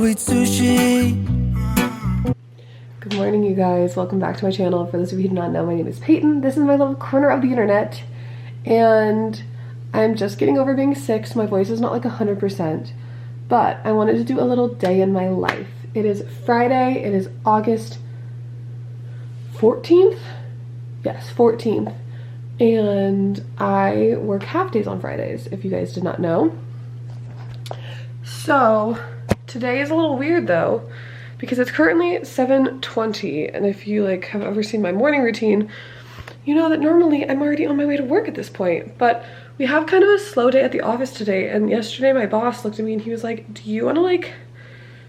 eat sushi. Good morning, you guys. Welcome back to my channel. For those of you who do not know, my name is Peyton. This is my little corner of the internet, and I'm just getting over being sick, so my voice is not like 100%, but I wanted to do a little day in my life. It is Friday. It is August 14th? Yes, 14th. And I work half days on Fridays, if you guys did not know. So today is a little weird though, because it's currently 7:20, and if you like have ever seen my morning routine, you know that normally I'm already on my way to work at this point. But we have kind of a slow day at the office today, and yesterday my boss looked at me and he was like, do you want to like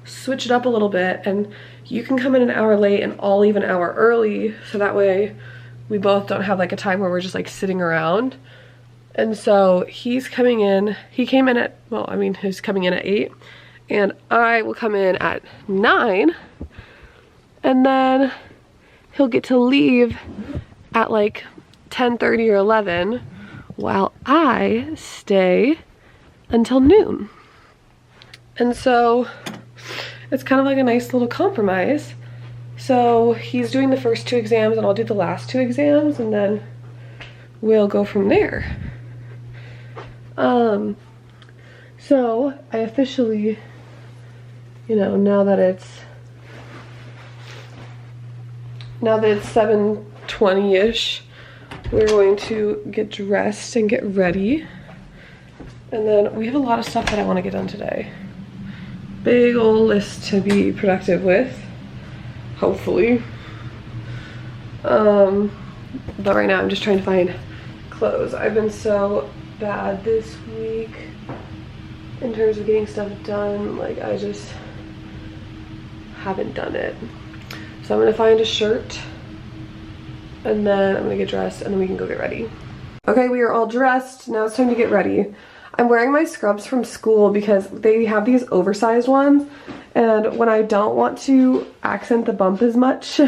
switch it up a little bit, and you can come in an hour late and I'll leave an hour early, so that way we both don't have like a time where we're just like sitting around. And so he's coming in, he came in at, well, I mean, he's coming in at 8, and I will come in at 9, and then he'll get to leave at like 10:30 or 11 while I stay until noon. And so it's kind of like a nice little compromise. So he's doing the first 2 exams and I'll do the last 2 exams, and then we'll go from there. So I officially, you know, now that it's 7:20-ish, we're going to get dressed and get ready. And then we have a lot of stuff that I want to get done today. Big old list to be productive with, hopefully. But right now I'm just trying to find clothes. I've been so bad this week in terms of getting stuff done. Like, I just haven't done it. So I'm gonna find a shirt, and then I'm gonna get dressed, and then we can go get ready. Okay, we are all dressed. Now it's time to get ready. I'm wearing my scrubs from school because they have these oversized ones, and when I don't want to accent the bump as much,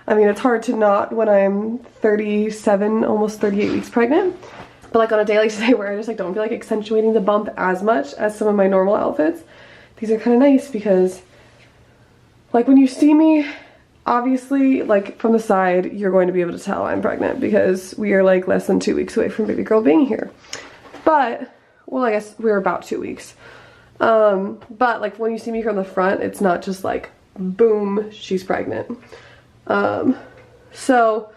I mean, it's hard to not when I'm 37, almost 38 weeks pregnant, but like on a day like today where I just like don't feel like accentuating the bump as much as some of my normal outfits, these are kind of nice because like when you see me, obviously like from the side, you're going to be able to tell I'm pregnant because we are like less than 2 weeks away from baby girl being here. But, well, I guess we're about 2 weeks. But like when you see me from the front, it's not just like, boom, she's pregnant. So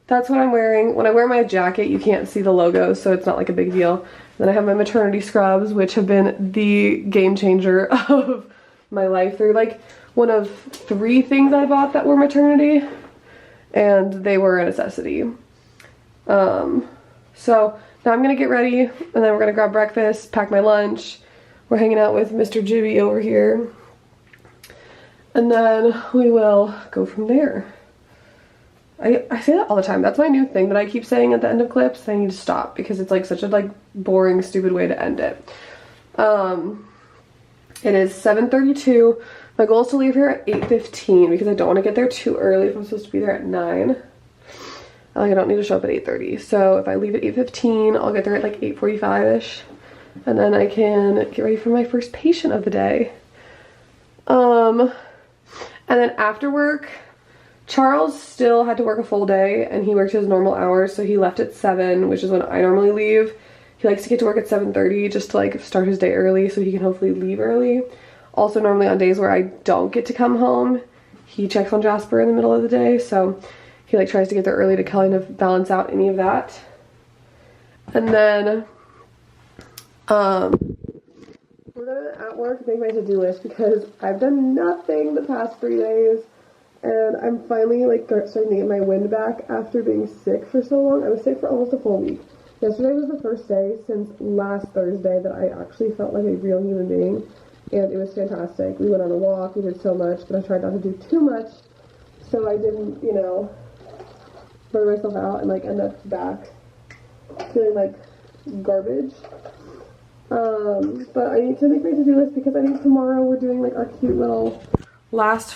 that's what I'm wearing. When I wear my jacket, you can't see the logo, so it's not like a big deal. Then I have my maternity scrubs, which have been the game changer of my life. They're like one of 3 things I bought that were maternity, and they were a necessity. So now I'm gonna get ready, and then we're gonna grab breakfast, pack my lunch. We're hanging out with Mr. Jibby over here, and then we will go from there. I say that all the time. That's my new thing that I keep saying at the end of clips. I need to stop because it's like such a like boring, stupid way to end it. It is 7:32. My goal is to leave here at 8:15 because I don't want to get there too early if I'm supposed to be there at 9. Like, I don't need to show up at 8:30. So if I leave at 8:15, I'll get there at like 8:45-ish. And then I can get ready for my first patient of the day. And then after work, Charles still had to work a full day, and he worked his normal hours, so he left at 7, which is when I normally leave. He likes to get to work at 7:30 just to like start his day early so he can hopefully leave early. Also, normally on days where I don't get to come home, he checks on Jasper in the middle of the day, so he like tries to get there early to kind of balance out any of that. And then we're gonna at work make my to-do list because I've done nothing the past 3 days. And I'm finally like starting to get my wind back after being sick for so long. I was sick for almost a full week. Yesterday was the first day since last Thursday that I actually felt like a real human being. And it was fantastic. We went on a walk, we did so much, but I tried not to do too much so I didn't, you know, burn myself out and like end up back feeling like garbage. But I need to make my to-do list because I think tomorrow we're doing like our cute little last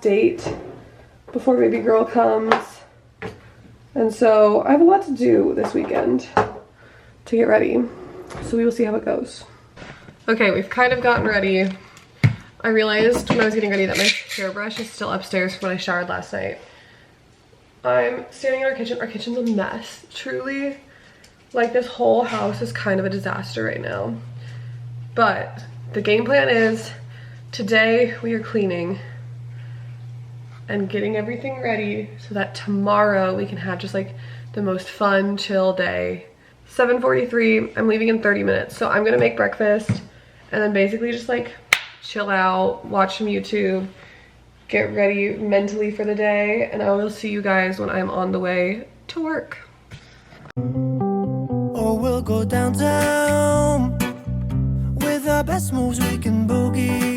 date before baby girl comes, and so I have a lot to do this weekend to get ready, so we will see how it goes. Okay, we've kind of gotten ready. I realized when I was getting ready that my hairbrush is still upstairs from when I showered last night. I'm standing in our kitchen. Our kitchen's a mess, truly. Like, this whole house is kind of a disaster right now. But the game plan is today we are cleaning and getting everything ready so that tomorrow we can have just like the most fun, chill day. 7:43, I'm leaving in 30 minutes. So I'm gonna make breakfast and then basically just like chill out, watch some YouTube, get ready mentally for the day, and I will see you guys when I'm on the way to work. Or we'll go downtown with our best moves, we can boogie.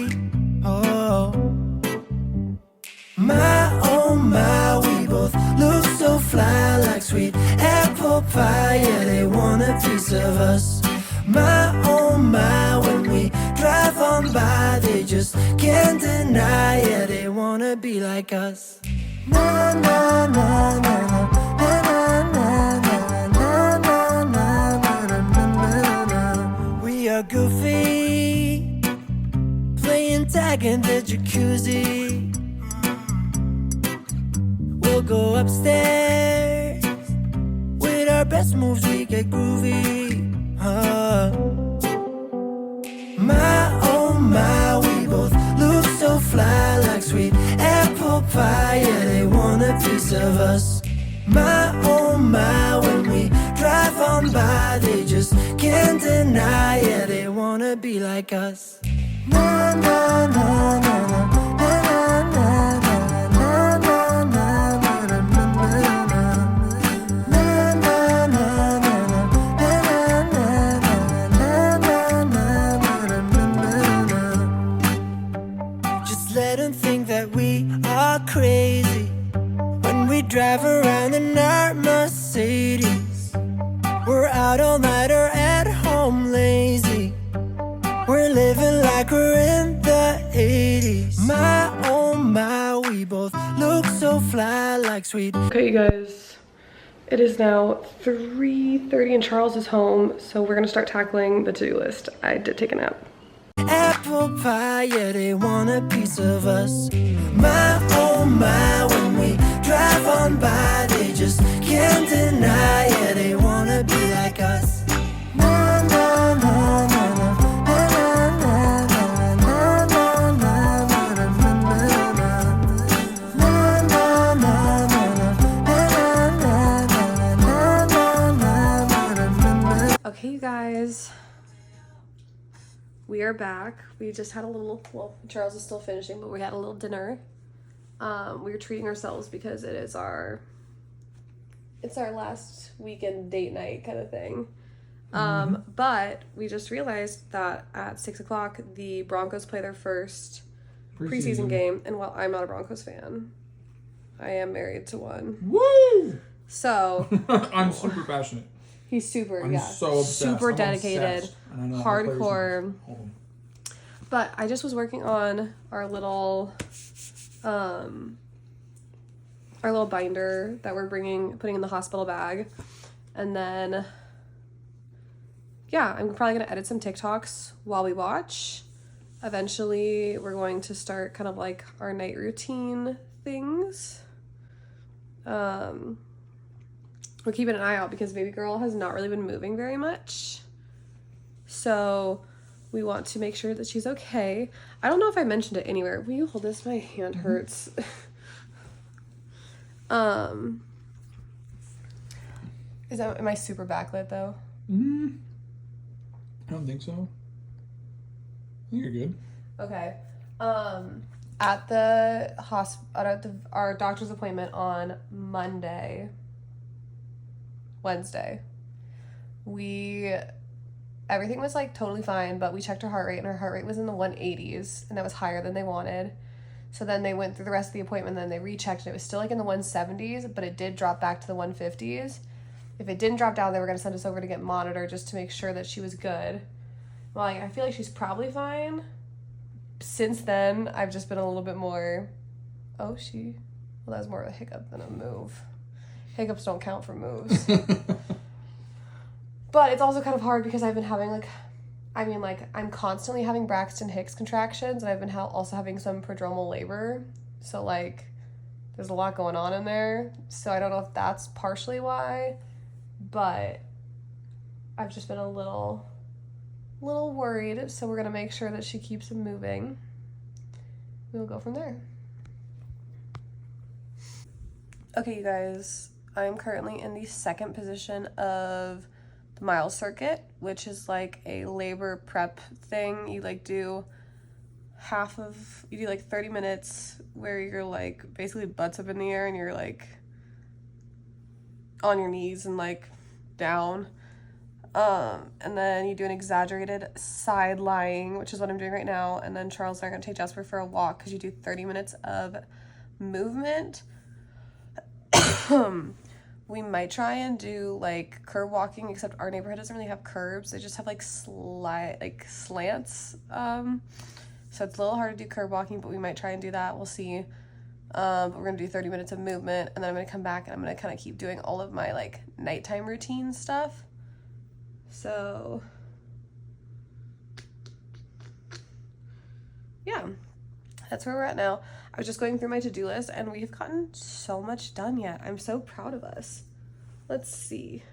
Oh my, we both look so fly, like sweet apple pie. Yeah, they want a piece of us. My, oh my, when we drive on by, they just can't deny. Yeah, they wanna be like us. Na na na na na na na na na na na na. We are goofy, playing tag in the jacuzzi. We'll go upstairs with our best moves, we get groovy. My, oh my, we both look so fly, like sweet apple pie. Yeah, they want a piece of us. My, oh my, when we drive on by, they just can't deny. Yeah, they wanna be like us. Na na na na na na na na. Crazy when we drive around in our Mercedes. We're out all night or at home lazy. We're living like we're in the 80s. My, oh my, we both look so fly, like sweet. Okay, you guys, it is now 3:30 and Charles is home, so we're gonna start tackling the to-do list. I did take a nap. Apple pie, yeah, they want a piece of us. My, oh my, when we drive on by, they just can't deny. Yeah, they wanna be like us. Na na na na na na na na na na na na. Okay, you guys. We are back. We just had a little, well, Charles is still finishing, but we had a little dinner. We were treating ourselves because it's our last weekend date night kind of thing. But we just realized that at 6 o'clock, the Broncos play their first preseason game. And while I'm not a Broncos fan, I am married to one. Woo! So I'm super passionate. He's super, I'm so obsessed. super I'm dedicated, hardcore. Home. But I just was working on our little binder that we're putting in the hospital bag, and then yeah, I'm probably gonna edit some TikToks while we watch. Eventually, we're going to start kind of like our night routine things. We're keeping an eye out because baby girl has not really been moving very much. So we want to make sure that she's okay. I don't know if I mentioned it anywhere. Will you hold this? My hand hurts. Am I super backlit though? I don't think so. I think you're good. Okay. At our doctor's appointment on Wednesday, everything was like totally fine, but we checked her heart rate and her heart rate was in the 180s, and that was higher than they wanted. So then they went through the rest of the appointment, and then they rechecked, and it was still like in the 170s, but it did drop back to the 150s. If it didn't drop down, they were going to send us over to get monitored just to make sure that she was good. Well, I feel like she's probably fine. Since then, I've just been a little bit more, well, that was more of a hiccup than a move. Hiccups don't count for moves. But it's also kind of hard because I've been having I mean, like, I'm constantly having Braxton Hicks contractions, and I've been also having some prodromal labor. So, like, there's a lot going on in there. So I don't know if that's partially why, but I've just been a little worried. So we're going to make sure that she keeps moving. We'll go from there. Okay, you guys, I'm currently in the second position of the mile circuit, which is like a labor prep thing. You like do you do like 30 minutes where you're like basically butts up in the air and you're like on your knees and like down. And then you do an exaggerated side lying, which is what I'm doing right now. And then Charles and I are going to take Jasper for a walk because you do 30 minutes of movement. We might try and do like curb walking, except our neighborhood doesn't really have curbs. They just have like slants. So it's a little hard to do curb walking, but we might try and do that. We'll see. But we're going to do 30 minutes of movement, and then I'm going to come back and I'm going to kind of keep doing all of my like nighttime routine stuff. So yeah, that's where we're at now. I was just going through my to-do list, and we've gotten so much done yet. I'm so proud of us. Let's see.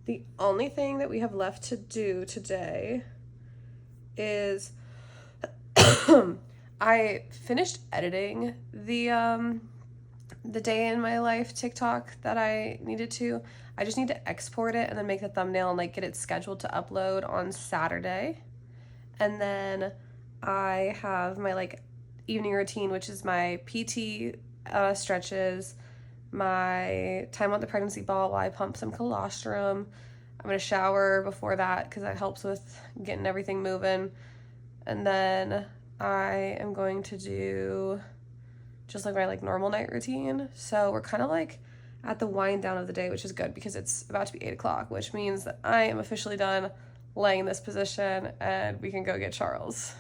The only thing that we have left to do today is I finished editing the day in my life TikTok that I needed to. I just need to export it and then make the thumbnail and like get it scheduled to upload on Saturday. And then I have my like evening routine, which is my PT stretches, my time on the pregnancy ball while I pump some colostrum. I'm going to shower before that because that helps with getting everything moving. And then I am going to do just like my like normal night routine. So we're kind of like at the wind down of the day, which is good because it's about to be 8 o'clock, which means that I am officially done laying in this position and we can go get Charles.